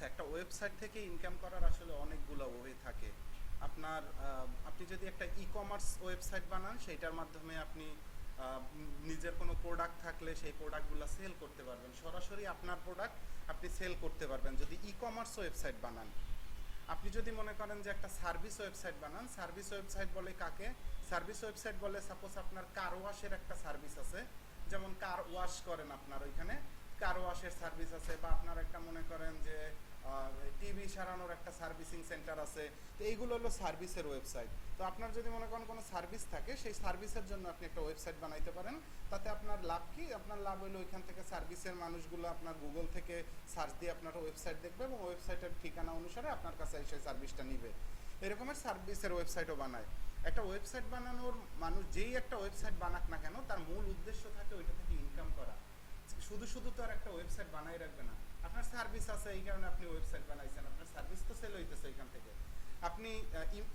আচ্ছা, একটা ওয়েবসাইট থেকে ইনকাম করার আসলে অনেকগুলো ওয়ে থাকে। আপনি যদি একটা ই কমার্স ওয়েবসাইট বানান, সেইটার মাধ্যমে আপনি নিজের কোনো প্রোডাক্ট থাকলে সেই প্রোডাক্টগুলো সেল করতে পারবেন, সরাসরি আপনার প্রোডাক্ট আপনি সেল করতে পারবেন যদি ই কমার্স ওয়েবসাইট বানান। আপনি যদি মনে করেন যে একটা সার্ভিস ওয়েবসাইট বানান, সার্ভিস ওয়েবসাইট বলে কাকে? সার্ভিস ওয়েবসাইট বলে সাপোজ আপনার কার ওয়াশের একটা সার্ভিস আছে, যেমন কার ওয়াশ করেন আপনার ওইখানে কার ওয়াশের সার্ভিস আছে, বা আপনার একটা মনে করেন যে টিভি সারানোর একটা সার্ভিসিং সেন্টার আছে। তো এইগুলো হলো সার্ভিসের ওয়েবসাইট। তো আপনার যদি মনে করেন কোনো সার্ভিস থাকে, সেই সার্ভিসের জন্য আপনি একটা ওয়েবসাইট বানাইতে পারেন। তাতে আপনার লাভ কি? আপনার লাভ হলো ওইখান থেকে সার্ভিসের মানুষগুলো আপনার গুগল থেকে সার্চ দিয়ে আপনার ওয়েবসাইট দেখবে এবং ওয়েবসাইটের ঠিকানা অনুসারে আপনার কাছে সেই সার্ভিসটা নিবে। এরকমের সার্ভিসের ওয়েবসাইটও বানায়। একটা ওয়েবসাইট বানানোর মানুষ যেই একটা ওয়েবসাইট বানাক না কেন, তার মূল উদ্দেশ্য থাকে ওইটা থেকে ইনকাম করা। শুধু শুধু তো আর একটা ওয়েবসাইট বানাই রাখবে না। আপনার সার্ভিস আছে, এই কারণে আপনি ওয়েবসাইট বানাইছেন, আপনার সার্ভিস তো সেল হইতেছে এখান থেকে। আপনি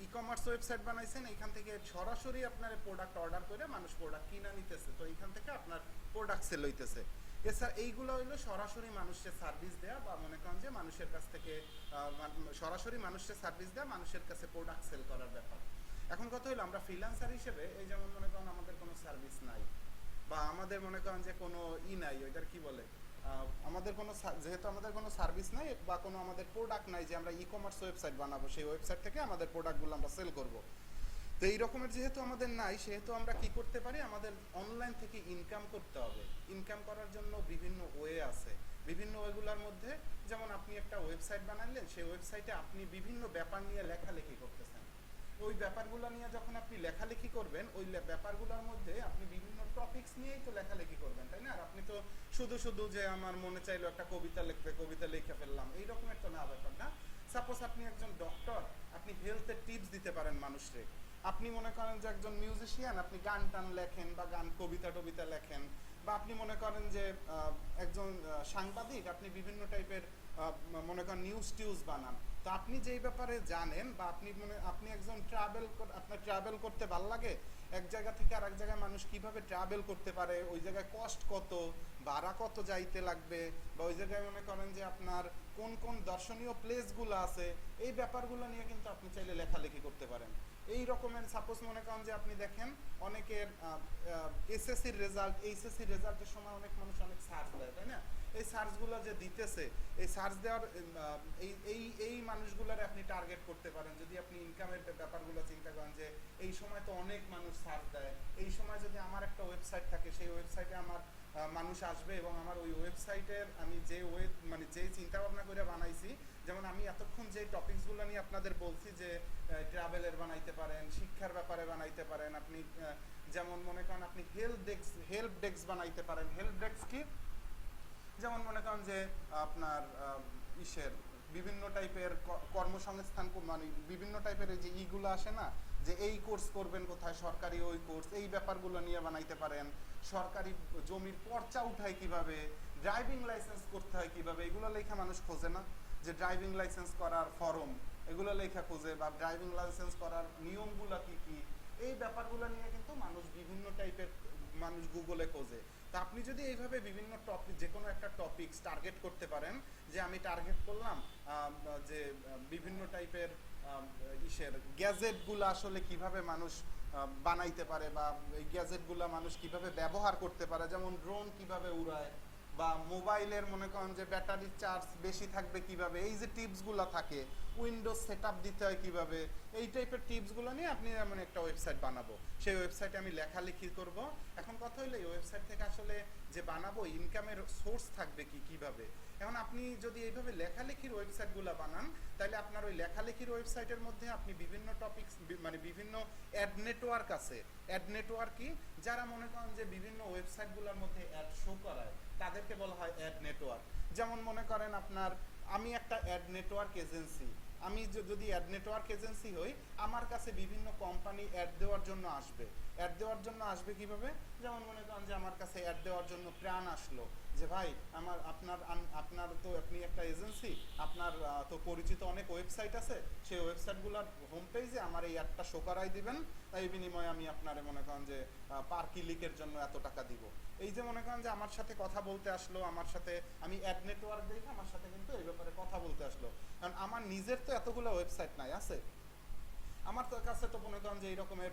ই কমার্স ওয়েবসাইট বানাইছেন, এইখান থেকে সরাসরি আপনার প্রোডাক্ট অর্ডার করে মানুষ প্রোডাক্ট কিনা নিতেছে, তো এইখান থেকে আপনার প্রোডাক্ট সেল হইতেছে। এছাড়া এইগুলো হইলো সরাসরি মানুষের সার্ভিস দেওয়া, বা মনে করেন যে মানুষের কাছ থেকে সরাসরি মানুষের সার্ভিস দেওয়া, মানুষের কাছে প্রোডাক্ট সেল করার ব্যাপার। এখন কথা হলো আমরা ফ্রিল্যান্সার হিসেবে, এই যেমন মনে করেন আমাদের কোনো সার্ভিস নাই, বা আমাদের মনে করেন যে কোনো নাই, ওইটার কি বলে, আমাদের কোনো যেহেতু আমাদের কোনো সার্ভিস নাই বা কোনো আমাদের প্রোডাক্ট নাই যে আমরা ই কমার্স ওয়েবসাইট বানাবো, সেই ওয়েবসাইট থেকে আমাদের প্রোডাক্টগুলো আমরা সেল করব। তো এই রকমের যেহেতু আমাদের নাই, সেহেতু আমরা কি করতে পারি, আমাদের অনলাইন থেকে ইনকাম করতে হবে। ইনকাম করার জন্য বিভিন্ন ওয়ে আছে। বিভিন্ন ওয়েগুলোর মধ্যে যেমন আপনি একটা ওয়েবসাইট বানালেন, সেই ওয়েবসাইটে আপনি বিভিন্ন ব্যাপার নিয়ে লেখালেখি করতেছেন। ওই ব্যাপারগুলো নিয়ে যখন আপনি লেখালেখি করবেন, ওই ব্যাপারগুলোর মধ্যে আপনি বিভিন্ন টপিকস নিয়েই তো লেখালেখি করবেন, তাই না? আর আপনি তো শুধু শুধু যে আমার মনে চাইলো একটা কবিতা লিখতে, কবিতা লিখে ফেললাম, এই রকমের তো না ব্যাপার না। সাপোজ আপনি একজন ডক্টর, আপনি হেলথের টিপস দিতে পারেন মানুষকে। আপনি মনে করেন যে একজন মিউজিশিয়ান, আপনি গান টান লেখেন বা গান কবিতা টবিতা লেখেন। বা আপনি মনে করেন যে একজন সাংবাদিক, আপনি বিভিন্ন টাইপের মনে করেন নিউজ টিউজ বানান। তো আপনি যেই ব্যাপারে জানেন, বা আপনি একজন আপনার ট্রাভেল করতে ভালো লাগে, এক জায়গা থেকে আরেক জায়গায় মানুষ কিভাবে ট্রাভেল করতে পারে, ওই জায়গায় কস্ট কত, ভাড়া কত যাইতে লাগবে, বা ওই জায়গায় মনে করেন যে আপনার কোন কোন দর্শনীয় প্লেসগুলো আছে, এই ব্যাপারগুলো নিয়ে কিন্তু আপনি চাইলে লেখালেখি করতে পারেন। এই রকমের সাপোজ মনে করেন যে আপনি দেখেন অনেকের এসএসসির রেজাল্ট, এইচএসসির রেজাল্টের সময় অনেক মানুষ অনেক সার্চ দেয়, তাই না? এই সার্চগুলো যে দিতেছে, এই সার্চ দেওয়ার এই এই এই মানুষগুলোর আপনি টার্গেট করতে পারেন। যদি আপনি ইনকামের ব্যাপারগুলো চিন্তা করেন যে এই সময় তো অনেক মানুষ সার্চ দেয়, এই সময় যদি আমার একটা ওয়েবসাইট থাকে, সেই ওয়েবসাইটে আমার মানুষ আসবে এবং আমার ওই ওয়েবসাইটের আমি যে মানে যেই চিন্তা ভাবনা করে বানাইছি, যেমন আমি এতক্ষণ যে টপিকসগুলো নিয়ে আপনাদের বলছি যে ট্রাভেলের বানাইতে পারেন, শিক্ষার ব্যাপারে বানাইতে পারেন, আপনি যেমন মনে করেন আপনি হেল্প ডেস্ক বানাইতে পারেন। হেল্প ডেস্ক কি? যেমন মনে করেন যে আপনার ইসের বিভিন্ন টাইপের কর্মসংস্থান, মানে বিভিন্ন টাইপের এই যে ইগুলো আসে না, যে এই কোর্স করবেন কোথায়, সরকারি ওই কোর্স, এই ব্যাপারগুলো নিয়ে বানাইতে পারেন। সরকারি জমির পর্চা উঠায় কিভাবে, ড্রাইভিং লাইসেন্স করতে হয় কিভাবে, এগুলো লেখা মানুষ খোঁজে না? যে ড্রাইভিং লাইসেন্স করার ফর্ম, এগুলো লেখা খোঁজে, বা ড্রাইভিং লাইসেন্স করার নিয়মগুলো কি কি, এই ব্যাপারগুলো নিয়ে কিন্তু মানুষ বিভিন্ন টাইপের মানুষ গুগলে খোঁজে। তা আপনি যদি এইভাবে বিভিন্ন টপিক, যে কোনো একটা টপিক টার্গেট করতে পারেন, যে আমি টার্গেট করলাম যে বিভিন্ন টাইপের গ্যাজেটগুলো আসলে কিভাবে মানুষ বানাইতে পারে, বা এই গ্যাজেটগুলো মানুষ কিভাবে ব্যবহার করতে পারে, যেমন ড্রোন কিভাবে উড়ায়, বা মোবাইলের মনে করেন যে ব্যাটারির চার্জ বেশি থাকবে কিভাবে, এই যে টিপসগুলো থাকে, উইন্ডোজ সেট আপ দিতে হয় কিভাবে, এই টাইপের টিপসগুলো নিয়ে আপনি এমন একটা ওয়েবসাইট বানাবো। সেই ওয়েবসাইটে আমি লেখালেখি করব। এখন কথা হইলো এই ওয়েবসাইট থেকে আসলে যে বানাবো, ইনকামের সোর্স থাকবে কি, কিভাবে? এখন আপনি যদি এইভাবে লেখালেখির ওয়েবসাইটগুলো বানান, তাহলে আপনার ওই লেখালেখির ওয়েবসাইটের মধ্যে আপনি বিভিন্ন টপিকস, মানে বিভিন্ন অ্যাড নেটওয়ার্ক আছে। অ্যাড নেটওয়ার্ক কি? যারা মনে করেন যে বিভিন্ন ওয়েবসাইটগুলোর মধ্যে অ্যাড শো করায়, তাদেরকে বলা হয় অ্যাড নেটওয়ার্ক। যেমন মনে করেন আপনার, আমি একটা অ্যাড নেটওয়ার্ক এজেন্সি, আমি যদি অ্যাড নেটওয়ার্ক এজেন্সি হই, আমার কাছে বিভিন্ন কোম্পানি অ্যাড দেওয়ার জন্য আসবে। অ্যাড দেওয়ার জন্য আসবে কিভাবে? যেমন মনে করেন যে আমার কাছে অ্যাড দেওয়ার জন্য প্রাণ আসলো, যে ভাই আপনার তো, আপনি একটা এজেন্সি, আপনার তো পরিচিত অনেক ওয়েবসাইট আছে, সেই ওয়েবসাইটগুলোর হোম পেজে আমার এই অ্যাডটা শো করাই দিবেন, এই বিনিময়ে আমি আপনারে মনে করেন যে পার ক্লিকের জন্য এত টাকা দিব। এই যে মনে করেন যে আমার সাথে কথা বলতে আসলো, আমার সাথে আমি অ্যাড নেটওয়ার্ক দেখে আমার সাথে কিন্তু এই ব্যাপারে কথা বলতে আসলো, আমার নিজের তো এতগুলো ওয়েবসাইট নাই, আছে আমার তো কাছে তো মনে করেন যে এই রকমের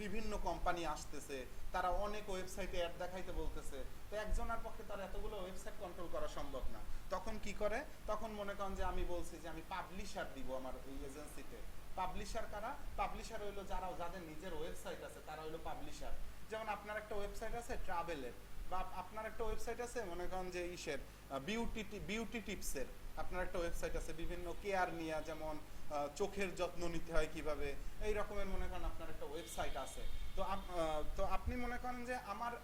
বিভিন্ন কোম্পানি আসতেছে, তারা অনেক ওয়েবসাইটে অ্যাড দেখাইতে বলতেছে, তো একজনের পক্ষে তার এতগুলো ওয়েবসাইট কন্ট্রোল করা সম্ভব না। তখন কি করে, তখন মনে করেন যে আমি বলছি যে আমি পাবলিশার দিব আমার এই এজেন্সিতে। পাবলিশার কারা? পাবলিশার হইলো যাদের নিজের ওয়েবসাইট আছে তারা হইলো পাবলিশার। যেমন আপনার একটা ওয়েবসাইট আছে ট্রাভেলের, বা আপনার একটা ওয়েবসাইট আছে মনে করেন যে ইসের বিউটি টিপসের, আপনার একটা ওয়েবসাইট আছে বিভিন্ন কেয়ার নিয়ে, যেমন চোখের যত্ন নিতে হয় কিভাবে, এই রকমের মনে করেন আপনার একটা ওয়েবসাইট আছে। তো আপনি মনে করেন যে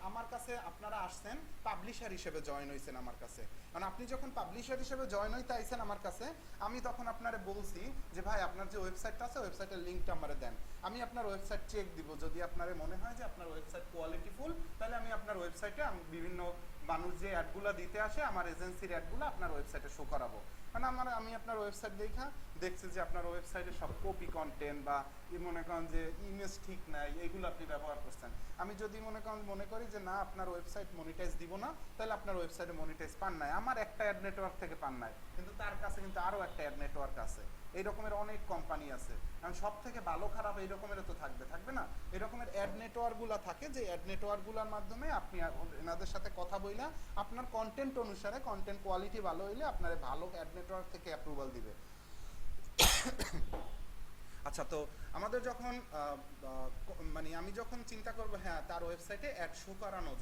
আমার কাছে আপনারা আসছেন পাবলিশার হিসেবে জয়েন হয়েছেন আমার কাছে, কারণ আপনি যখন পাবলিশার হিসেবে জয়েন হইতে আইছেন আমার কাছে, আমি তখন আপনারে বলছি যে ভাই আপনার যে ওয়েবসাইটটা আছে ওয়েবসাইটের লিঙ্কটা আমারে দেন। আমি আপনার ওয়েবসাইট চেক দিব, যদি আপনার মনে হয় যে আপনার ওয়েবসাইট কোয়ালিটিফুল, তাহলে আমি আপনার ওয়েবসাইটে বিভিন্ন মানুষ যে অ্যাডগুলো দিতে আসে আমার এজেন্সির অ্যাডগুলো আপনার ওয়েবসাইটে শো করাবো। মানে আমি আপনার ওয়েবসাইট দেখছি যে আপনার ওয়েবসাইটে সব কপি কন্টেন্ট বা মনে করেন যে ইমেজ ঠিক নাই, এইগুলো আপনি ব্যবহার করছেন। আমি যদি মনে করি যে না আপনার ওয়েবসাইট মনিটাইজ দিব না, তাহলে আপনার ওয়েবসাইটে মনিটাইজ পান নাই, আমার একটা অ্যাড নেটওয়ার্ক থেকে পান নাই, কিন্তু তার কাছে কিন্তু আরও একটা অ্যাড নেটওয়ার্ক আছে। এই রকমের অনেক কোম্পানি আছে, কারণ সব থেকে ভালো খারাপ এই রকমের তো থাকবে না, এই রকমের অ্যাড নেটওয়ার্কগুলো থাকে, যে অ্যাড নেটওয়ার্কগুলোর মাধ্যমে আপনি এনাদের সাথে কথা বইলা আপনার কন্টেন্ট অনুসারে কন্টেন্ট কোয়ালিটি ভালো হইলে আপনার ভালো অ্যাড নেটওয়ার্ক থেকে অ্যাপ্রুভাল দিবে। আচ্ছা, তো আমাদের যখন মানে আমি যখন চিন্তা করবো হ্যাঁ তার ওয়েবসাইটে অ্যাড শো করানো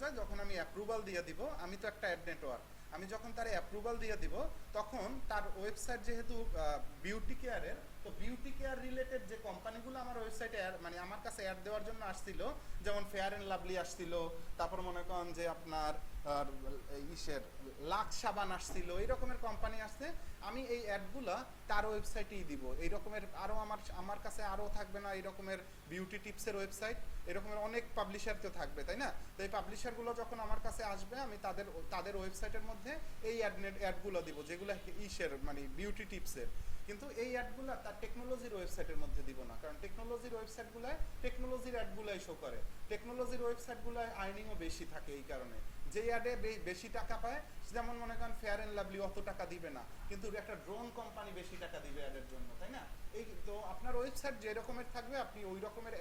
যায়, যখন আমি অ্যাপ্রুভাল দিয়ে দিব, আমি তো একটা অ্যাড নেটওয়ার্ক, আমি যখন তার অ্যাপ্রুভাল দিয়ে দিব তখন তার ওয়েবসাইট যেহেতু বিউটি কেয়ারের, তো বিউটি কেয়ার রিলেটেড যে কোম্পানিগুলো আমার ওয়েবসাইটে মানে আমার কাছে অ্যাড দেওয়ার জন্য আসছিল, যেমন ফেয়ার অ্যান্ড লাভলি আসছিল, তারপর মনে করেন যে আপনার ইসের লাক্স সাবান আসছিল, এই রকমের কোম্পানি আসছে, আমি এই অ্যাডগুলা তার ওয়েবসাইটেই দিব। এই রকমের আরও আমার কাছে আরও থাকবে না এই রকমের বিউটি টিপসের ওয়েবসাইট, এরকমের অনেক পাবলিশার তো থাকবে, তাই না? তো এই পাবলিশারগুলো যখন আমার কাছে আসবে, আমি তাদের ওয়েবসাইটের মধ্যে এই অ্যাডগুলো দিব, যেগুলো ইসের মানে বিউটি টিপসের। কিন্তু এই অ্যাডগুলো তার টেকনোলজির ওয়েবসাইটের মধ্যে দিব না, কারণ টেকনোলজির ওয়েবসাইটগুলোয় টেকনোলজির অ্যাডগুলোই শো করে, টেকনোলজির ওয়েবসাইটগুলোয় আর্নিংও বেশি থাকে। এই কারণে যে অ্যাডে বেশি টাকা পায়, যেমন মনে করেন ফেয়ার অ্যান্ড লাভলি অত টাকা দিবে না, কিন্তু একটা ড্রোন কোম্পানি বেশি টাকা দিবে অ্যাডের জন্য, তাই না? এই তো আপনার ওয়েবসাইট যে রকমের থাকবে, আপনি ওই রকমের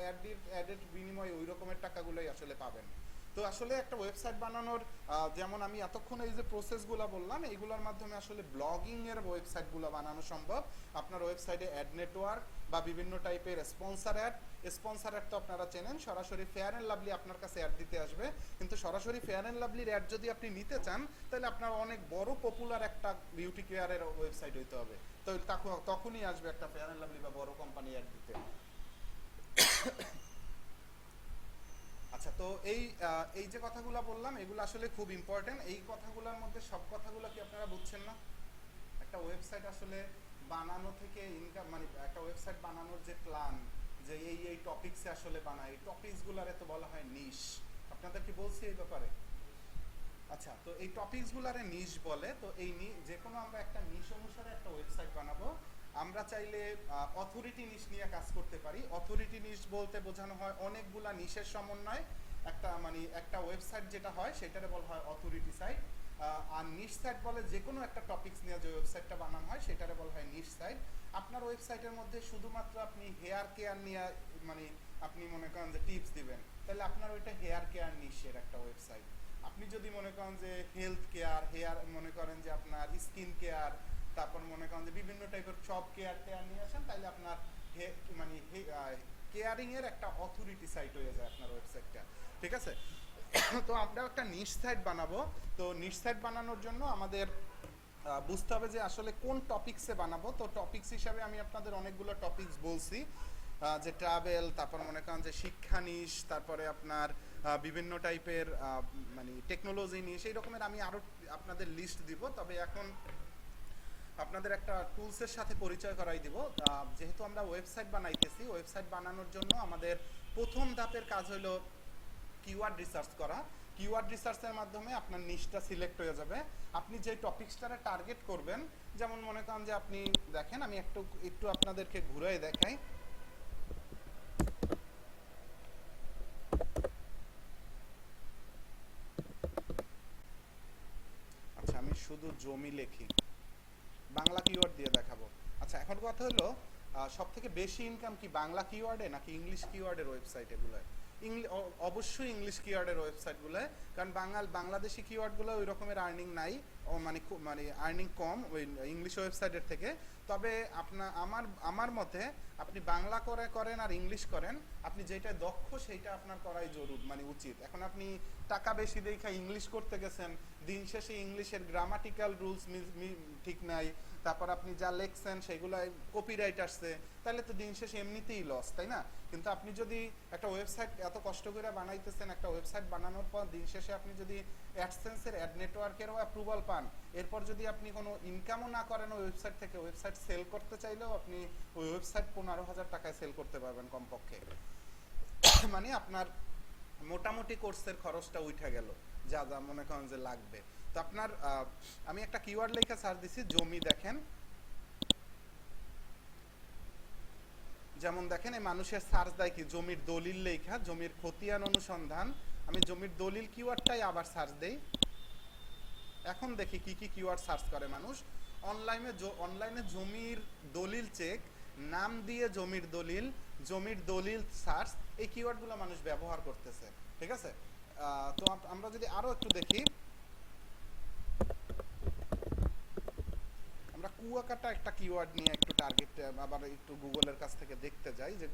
অ্যাডের বিনিময়ে ওই রকমের টাকাগুলোই আসলে পাবেন। তো আসলে একটা ওয়েবসাইট বানানোর যেমন আমি এতক্ষণ এই যে প্রসেসগুলো বললাম, এইগুলোর মাধ্যমে আসলে ব্লগিং এর ওয়েবসাইটগুলো বানানো সম্ভব। আপনার ওয়েবসাইটে অ্যাড নেটওয়ার্ক বা বিভিন্ন টাইপের স্পন্সর অ্যাড তো আপনারা চেনেন, সরাসরি ফেয়ার অ্যান্ড লাভলি আপনার কাছে অ্যাড দিতে আসবে, কিন্তু সরাসরি ফেয়ার অ্যান্ড লাভলির অ্যাড যদি আপনি নিতে চান, তাহলে আপনার অনেক বড় পপুলার একটা বিউটি কেয়ারের ওয়েবসাইট হইতে হবে, তো তখনই আসবে একটা ফেয়ার অ্যান্ড লাভলি বা বড় কোম্পানি অ্যাড দিতে। আচ্ছা, তো এই যে কথাগুলো বললাম এগুলো আসলে খুব ইম্পর্টেন্ট। এই কথাগুলোর মধ্যে সব কথাগুলো কি আপনারা বুঝছেন না? একটা ওয়েবসাইট আসলে বানানো থেকে ইনকাম, মানে একটা ওয়েবসাইট বানানোর যে প্ল্যান, যে এই টপিকসে আসলে বানায়, এই টপিকসগুলোরে তো বলা হয় নিশ। আপনাদের কি বলছি এই ব্যাপারে? আচ্ছা, তো এই টপিকসগুলোরে নিশ বলে। তো এই যে কোনো আমরা একটা নিশ অনুসারে একটা ওয়েবসাইট বানাবো। আমরা চাইলে অথরিটি নিশ নিয়ে কাজ করতে পারি। অথরিটি নিশ বলতে বোঝানো হয় অনেকগুলা নিশের সমন্বয় একটা ওয়েবসাইট যেটা হয় সেটারে বলা হয় অথরিটি সাইট। আর নিশ সাইট বলে যে কোনো একটা টপিকস নিয়ে যে ওয়েবসাইটটা বানানো হয় সেটারে বলা হয় নিশ সাইট। আপনার ওয়েবসাইটের মধ্যে শুধুমাত্র আপনি হেয়ার কেয়ার নিয়ে মানে আপনি মনে করেন যে টিপস দিবেন, তাহলে আপনার ওইটা হেয়ার কেয়ার নিশের একটা ওয়েবসাইট। আপনি যদি মনে করেন যে হেলথ কেয়ার মনে করেন যে আপনার স্কিন কেয়ার, তারপর মনে করেন যে বিভিন্ন টাইপের সব কেয়ার নিয়ে আসেন, তাহলে আপনার কেয়ারিং এর একটা অথরিটি সাইট হয়ে যায় আপনার ওয়েবসাইটটা, ঠিক আছে? তো আমরা একটা নিশ সাইট বানাবো। তো নিশ সাইট বানানোর জন্য আমাদের বুঝতে হবে যে আসলে কোন টপিকসে বানাবো। তো টপিকস হিসাবে আমি আপনাদের অনেকগুলো টপিকস বলছি, যে ট্রাভেল, তারপর মনে করেন যে শিক্ষা নিশ, তারপরে আপনার বিভিন্ন টাইপের মানে টেকনোলজি নিশ, এই রকমের আমি আরও আপনাদের লিস্ট দিব। তবে এখন আপনাদের একটা টুলসের সাথে পরিচয় করাই দিব। যেহেতু আমরা ওয়েবসাইট বানাইতেছি, ওয়েবসাইট বানানোর জন্য আমাদের প্রথম ধাপের কাজ হলো কিওয়ার্ড রিসার্চ করা। কিওয়ার্ড রিসার্চের মাধ্যমে আপনার নিশটা সিলেক্ট হয়ে যাবে। আপনি যে টপিকসটারে টার্গেট করবেন, যেমন মনে করেন যে আপনি দেখেন, আমি একটু আপনাদেরকে ঘুরে দেখাই। আচ্ছা, আমি শুধু জমি লিখি। বাংলা কিওয়ার্ড দিয়ে দেখাবো। আচ্ছা, এখন কথা হলো সব থেকে বেশি ইনকাম কি বাংলা কিওয়ার্ডে নাকি ইংলিশ কিওয়ার্ডের ওয়েবসাইটগুলোয়? অবশ্যই ইংলিশ কিওয়ার্ডের ওয়েবসাইটগুলোয়, কারণ বাংলাদেশি কিওয়ার্ডগুলো ওই রকমের আর্নিং নাই, ও মানে আর্নিং কম ওই ইংলিশ ওয়েবসাইটের থেকে। তবে আমার মতে আপনি বাংলা করেন আর ইংলিশ করেন, আপনি যেটা দক্ষ সেইটা আপনার করাই জরুর মানে উচিত। এখন আপনি টাকা বেশি দেখা ইংলিশ করতে গেছেন, দিন শেষে ইংলিশের গ্রামাটিক্যাল রুলস ঠিক নাই, তারপর আপনি যা লেখছেন সেগুলো কপিরাইট আসছে, তাহলে তো দিন শেষে এমনিতেই লস, তাই না? কিন্তু আপনি যদি একটা ওয়েবসাইট এত কষ্ট করে বানাইতেছেন, একটা ওয়েবসাইট বানানোর পর দিন শেষে আপনি যদি অ্যাডসেন্সের অ্যাড নেটওয়ার্কেরও অ্যাপ্রুভাল পান, এরপর যদি আপনি কোনো ইনকামও না করেন ওই ওয়েবসাইট থেকে, ওয়েবসাইট সেল করতে চাইলেও আপনি ওই ওয়েবসাইট 15,000 টাকায় সেল করতে পারবেন কমপক্ষে। মানে আপনার মোটামুটি কোর্সের খরচটা উঠে গেল, যা যা মনে করেন যে লাগবে। তো আপনার আমি একটা কিওয়ার্ড লেখা সার্চ দিছি জমি, দেখেন যেমন দেখেন এই মানুষের সার্চ দেয় কি জমির দলিল লেখা, জমির খতিয়ান অনুসন্ধান। আমি জমির দলিল কিওয়ার্ডটাই আবার সার্চ দেই, এখন দেখি কি কি কিওয়ার্ড সার্চ করে মানুষ। অনলাইনে জমির দলিল চেক, নাম দিয়ে জমির দলিল সার্চ, এই কিওয়ার্ডগুলো মানুষ ব্যবহার করতেছে, ঠিক আছে? তো আমরা যদি আরো একটু দেখি, আমরা কুয়াকাটা একটা কিওয়ার্ড নিয়ে একটু টার্গেট আবার একটু গুগলের কাছ থেকে দেখতে যাই যে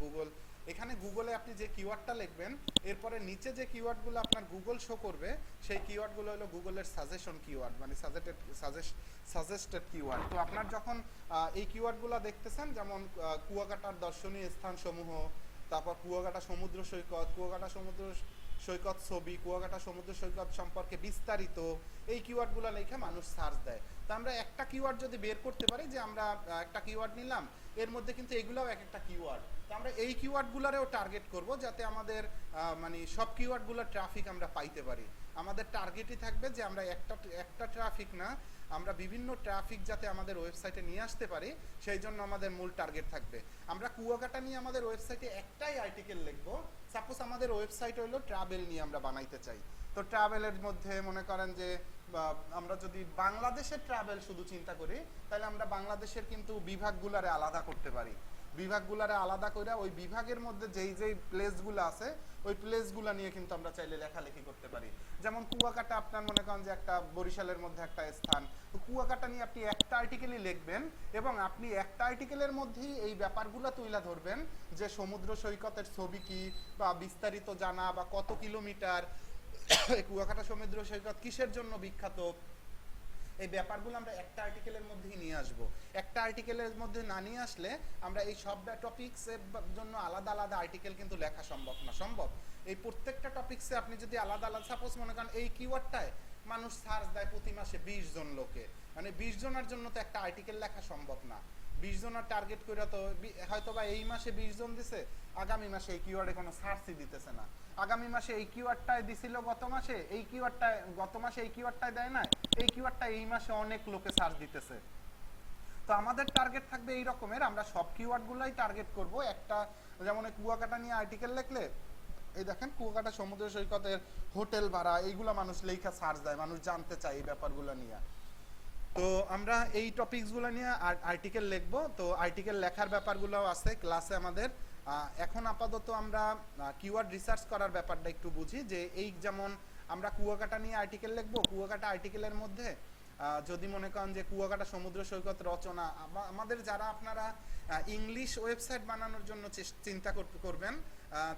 গুগলে আপনি যে কিওয়ার্ডটা লিখবেন, এরপরে নিচে যে কিওয়ার্ডগুলো আপনার গুগল শো করবে সেই কিওয়ার্ডগুলো হলো গুগলের সাজেশন কিওয়ার্ড, মানে সাজেস্টেড কিওয়ার্ড। তো আপনার যখন এই কিওয়ার্ডগুলো দেখতেছেন, যেমন কুয়াকাটার দর্শনীয় স্থানসমূহ, তারপর কুয়াকাটা সমুদ্র সৈকত ছবি, কুয়াকাটা সমুদ্র সৈকত সম্পর্কে বিস্তারিত, এই কিওয়ার্ডগুলো লেখা মানুষ সার্চ দেয়। তো আমরা একটা কিওয়ার্ড যদি বের করতে পারি, যে আমরা একটা কিওয়ার্ড নিলাম, এর মধ্যে কিন্তু এগুলাও এক একটা কিওয়ার্ড, তো আমরা এই কিওয়ার্ডগুলোরেও টার্গেট করব যাতে আমাদের মানে সব কিওয়ার্ডগুলোর ট্রাফিক আমরা পাইতে পারি। আমাদের টার্গেটই থাকবে যে আমরা একটা ট্রাফিক না, আমরা বিভিন্ন ট্রাফিক যাতে আমাদের ওয়েবসাইটে নিয়ে আসতে পারি, সেই জন্য আমাদের মূল টার্গেট থাকবে। আমরা কুয়াকাটা নিয়ে আমাদের ওয়েবসাইটে একটাই আর্টিকেল লিখবো, সাপোজ আমাদের ওয়েবসাইট হলো ট্রাভেল নিয়ে আমরা বানাইতে চাই, তো ট্রাভেলের মধ্যে মনে করেন যে আমরা যদি বাংলাদেশের ট্রাভেল শুধু চিন্তা করি, তাহলে আমরা বাংলাদেশের কিন্তু বিভাগগুলারে আলাদা করতে পারি। বিভাগগুলারে আলাদা করে ওই বিভাগের মধ্যে যেই প্লেসগুলো আছে ওই প্লেসগুলো নিয়ে কিন্তু আমরা চাইলে লেখালেখি করতে পারি। যেমন কুয়াকাটা আপনার মনে করেন যে একটা বরিশালের মধ্যে একটা স্থান, তো কুয়াকাটা নিয়ে আপনি একটা আর্টিকেলই লিখবেন এবং আপনি একটা আর্টিকেলের মধ্যেই এই ব্যাপারগুলো তুলে ধরবেন, যে সমুদ্র সৈকতের ছবি কি, বা বিস্তারিত জানা, বা কত কিলোমিটার কুয়াকাটা সমুদ্র সৈকত কিসের জন্য বিখ্যাত, এই ব্যাপারগুলো আমরা একটা আর্টিকেলের মধ্যেই নিয়ে আসব। একটা আর্টিকেলের মধ্যে না নিয়ে আসলে আমরা এই সব টপিকসের জন্য আলাদা আলাদা আর্টিকেল কিন্তু লেখা সম্ভব না। সম্ভব এই প্রত্যেকটা টপিকসে আপনি যদি আলাদা আলাদা, সাপোজ মনে করেন এই কিওয়ার্ডটায় মানুষ সার্চ দেয় প্রতি মাসে 20 জন লোকে, মানে 20 জনের জন্য তো একটা আর্টিকেল লেখা সম্ভব না। 20 জনের টার্গেট করে তো হয়তো বা এই মাসে 20 জন দিছে, আগামী মাসে এই কিওয়ার্ডে কোনো সার্চই দিতেছে না। আগামী মাসে এই কিওয়ার্ডটায় দিছিল গত মাসে, এই কিওয়ার্ডটায় গত মাসে এই কিওয়ার্ডটায় দেয় না, এই কিওয়ার্ডটা এই মাসে অনেক লোকে সার্চ দিতেছে। তো আমাদের টার্গেট থাকবে এই রকমের, আমরা সব কিওয়ার্ডগুলোই টার্গেট করব। একটা যেমন কুয়াকাটা নিয়ে আর্টিকেল লিখলে, এই দেখেন কুয়াকাটা সমুদ্র সৈকতের হোটেল ভাড়া, এইগুলা মানুষ লেখা সার্চ দেয়, মানুষ জানতে চায় এই ব্যাপারগুলো নিয়ে। তো আমরা এই টপিকসগুলো নিয়ে আর্টিকেল লিখবো। তো আর্টিকেল লেখার ব্যাপারগুলো আছে ক্লাসে আমাদের। এখন আপাতত আমরা কিওয়ার্ড রিসার্চ করার ব্যাপারটা একটু বুঝি, যে এই যেমন আমরা কুয়াকাটা নিয়ে আর্টিকেল লিখবো, কুয়াকাটা আর্টিকেলের মধ্যে যদি মনে করেন যে কুয়াকাটা সমুদ্র সৈকত রচনা, আমাদের যারা আপনারা ইংলিশ ওয়েবসাইট বানানোর জন্য চিন্তা করবেন,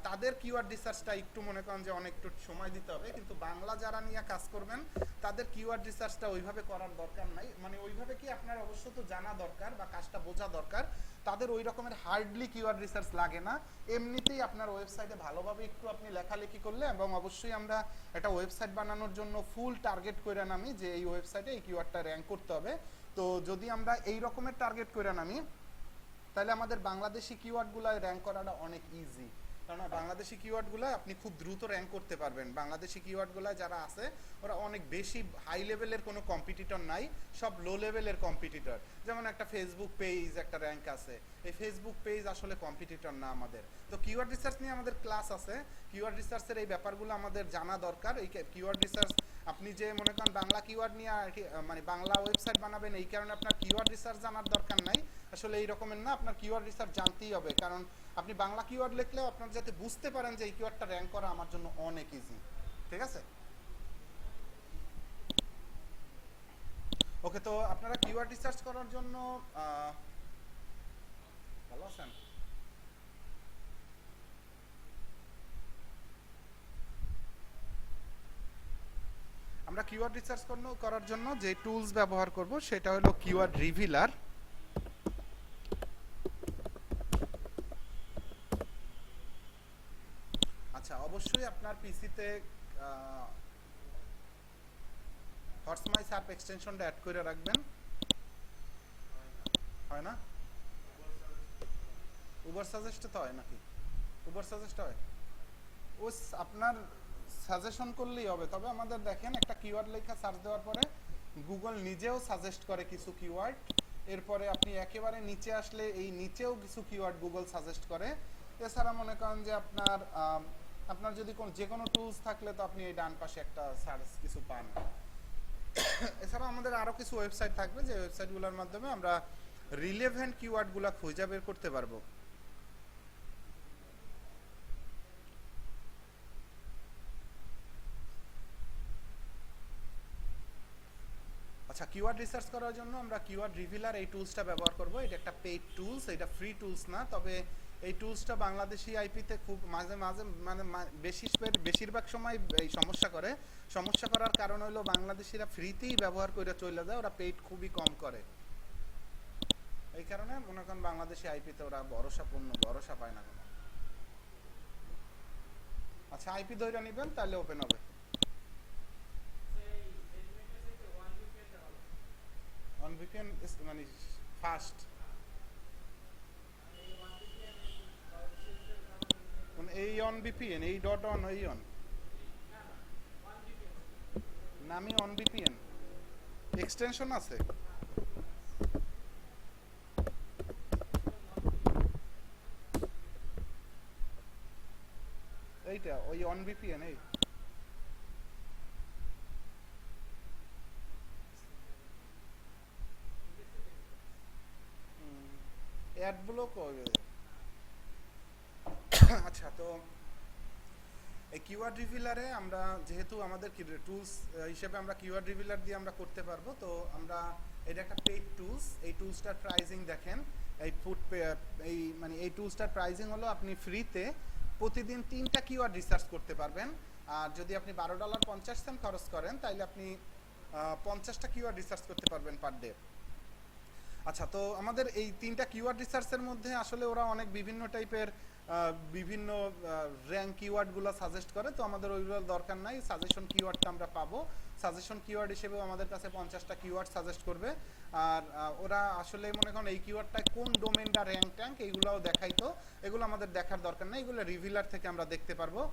তাদের কিওয়ার্ড রিসার্চটা একটু মনে করেন যে অনেক একটু সময় দিতে হবে, কিন্তু বাংলা যারা নিয়ে কাজ করবেন তাদের কিওয়ার্ড রিসার্চটা ওইভাবে করার দরকার নাই। মানে ওইভাবে কি আপনার অবশ্য তো জানা দরকার বা কাজটা বোঝা দরকার, তাদের ওই রকমের হার্ডলি কিওয়ার্ড রিসার্চ লাগে না। এমনিতেই আপনার ওয়েবসাইটে ভালোভাবে একটু আপনি লেখালেখি করলে, এবং অবশ্যই আমরা একটা ওয়েবসাইট বানানোর জন্য ফুল টার্গেট করে নামি যে এই ওয়েবসাইটে এই কিওয়ার্ডটা র্যাঙ্ক করতে হবে। তো যদি আমরা এই রকমের টার্গেট করে নামি, তাহলে আমাদের বাংলাদেশি কিওয়ার্ডগুলো র্যাঙ্ক করাটা অনেক ইজি, কারণ বাংলাদেশি কিওয়ার্ডগুলো আপনি খুব দ্রুত র্যাঙ্ক করতে পারবেন। বাংলাদেশি কিওয়ার্ডগুলো যারা আছে ওরা অনেক বেশি হাই লেভেলের কোনো কম্পিটিটর নাই, সব লো লেভেলের কম্পিটিটর। যেমন একটা ফেসবুক পেজ একটা র্যাঙ্ক আছে, এই ফেসবুক পেজ আসলে কম্পিটিটর না আমাদের। তো কিওয়ার্ড রিসার্চ নিয়ে আমাদের ক্লাস আছে, কিওয়ার্ড রিসার্চের এই ব্যাপারগুলো আমাদের জানা দরকার। এই কিওয়ার্ড রিসার্চ আপনি যে মনে করেন বাংলা কিওয়ার্ড নিয়ে মানে বাংলা ওয়েবসাইট বানাবেন এই কারণে আপনার কিওয়ার্ড রিসার্চ জানার দরকার নাই, আসলে এই রকমের না, আপনার কিওয়ার্ড রিসার্চ জানতেই হবে, কারণ আপনি বাংলা কিওয়ার্ড লিখলেও আপনার যাতে বুঝতে পারেন যে এই কিওয়ার্ডটা র্যাঙ্ক করা আমার জন্য অনেক ইজি। ঠিক আছে, ওকে। তো আপনারা কিওয়ার্ড রিসার্চ করার জন্য ভালো আছেন? আমরা কিওয়ার্ড রিসার্চ করার জন্য যে টুলস ব্যবহার করব সেটা হলো কিওয়ার্ড রিভিলার। আচ্ছা, অবশ্যই আপনার পিসিতে হর্সমাই সার্প এক্সটেনশনটা অ্যাড করে রাখবেন। হয় না? উবার সাজেস্ট তো হয় নাকি? উবার সাজেস্ট হয়? ও আপনার সাজেশন করলেই হবে, তবে আমাদের দেখেন একটা কিওয়ার্ড লেখা সার্চ দেওয়ার পরে গুগল নিজেও সাজেস্ট করে কিছু কিওয়ার্ড, এরপরে আপনি একেবারে নিচে আসলে এই নিচেও কিছু কিওয়ার্ড গুগল সাজেস্ট করে। এছাড়া মনে করেন যে আপনার আপনার যদি যে কোনো টুলস থাকলে তো আপনি এই ডান পাশে একটা সার্চ কিছু পান। এছাড়া আমাদের আরও কিছু ওয়েবসাইট থাকবে যে ওয়েবসাইটগুলোর মাধ্যমে আমরা রিলেভেন্ট কিওয়ার্ডগুলো খুঁজে বের করতে পারবো। আচ্ছা, কিওয়ার্ড রিসার্চ করার জন্য আমরা কিওয়ার্ড রিভিলার এই টুলসটা ব্যবহার করব। এটা একটা পেইড টুলস, এটা ফ্রি টুলস না, তবে এই টুলসটা বাংলাদেশি আইপিতে খুব মাঝে মাঝে মানে বেশিরভাগ সময় এই সমস্যা করার কারণ হলো বাংলাদেশিরা ফ্রিতেই ব্যবহার করে চলে যায়, ওরা পেইড খুবই কম করে, এই কারণে মনে করেন বাংলাদেশি আইপিতে ওরা ভরসা পায় না কোনো। আচ্ছা, আইপি ধরে নেবেন তাহলে ওপেন হবে। অন ভিপিএন মানে ফাস্ট এই অন ভিপিএন এই ডট অন এই অন নামি অন ভিপিএন এক্সটেনশন আছে। এইটা ওই অন ভিপিএন এই অ্যাড ব্লক হবে। আচ্ছা, তো এই কিওয়ার্ড রিভিলারে আমরা যেহেতু আমাদের টুলস হিসেবে আমরা কিওয়ার্ড রিভিলার দিয়ে আমরা করতে পারবো, তো আমরা এটা একটা পেইড টুলস। এই টুলসটার প্রাইজিং দেখেন, এই টুলসটার প্রাইজিং হলো আপনি ফ্রিতে প্রতিদিন 3টা কিওয়ার্ড রিসার্চ করতে পারবেন, আর যদি আপনি $12.50 খরচ করেন তাহলে আপনি 50টা কিওয়ার্ড রিসার্চ করতে পারবেন পার ডে। আচ্ছা, তো আমাদের এই 3টা কিওয়ার্ড রিসার্চের মধ্যে আসলে ওরা অনেক বিভিন্ন টাইপের বিভিন্ন র্যাঙ্ক কিওয়ার্ডগুলো সাজেস্ট করে, তো আমাদের ওইগুলোর দরকার নাই। সাজেশন কিওয়ার্ডটা আমরা পাবো, সাজেশন কিওয়ার্ড হিসেবেও আমাদের কাছে 50টা কিওয়ার্ড সাজেস্ট করবে, আর ওরা আসলে মনে করেন এই কিওয়ার্ডটায় কোন ডোমেনটা র্যাঙ্ক এইগুলোও দেখাইতো, এগুলো আমাদের দেখার দরকার নাই, এগুলো রিভিলার থেকে আমরা দেখতে পারবো।